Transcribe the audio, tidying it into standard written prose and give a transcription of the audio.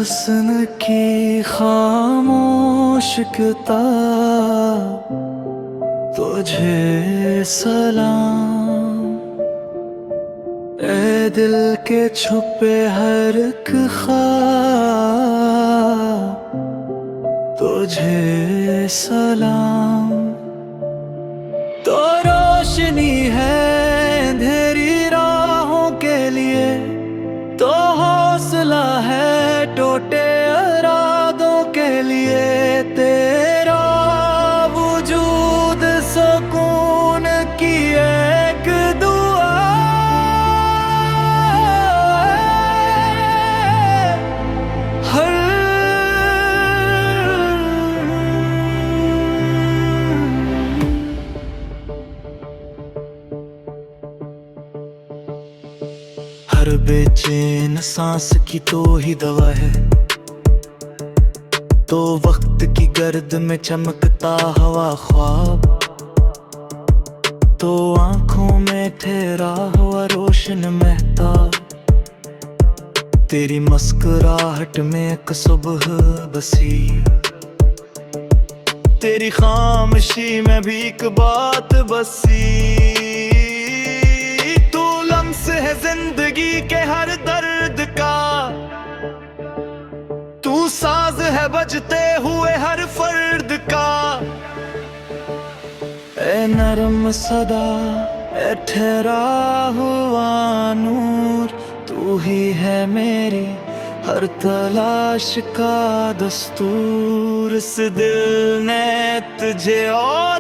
हुस्न की खामोश किताब, तुझे सलाम। ए दिल के छुपे हर एक ख्वाब, तुझे सलाम। तो रोशनी है अंधेरी राहों के लिए, तो हौसला है टूटे इरादों के लिए। तेरा वजूद सुकून की एक दुआ हर हर बेचैन सांस की तो ही दवा है, तो वक्त की गर्द में चमकता हवा ख्वाब, तो आंखों में ठहरा हुआ रोशन महताब। तेरी मुस्कुराहट में एक सुबह बसी, तेरी खामोशी में भी एक बात बसी। तू लम्स है जिंदगी के हर दर्द का, तू साज है बजते हुए हर फर्द का। ए नरम सदा, ए ठहरा हुआ नूर, तू ही है मेरी हर तलाश का दस्तूर। इस दिल ने तुझे और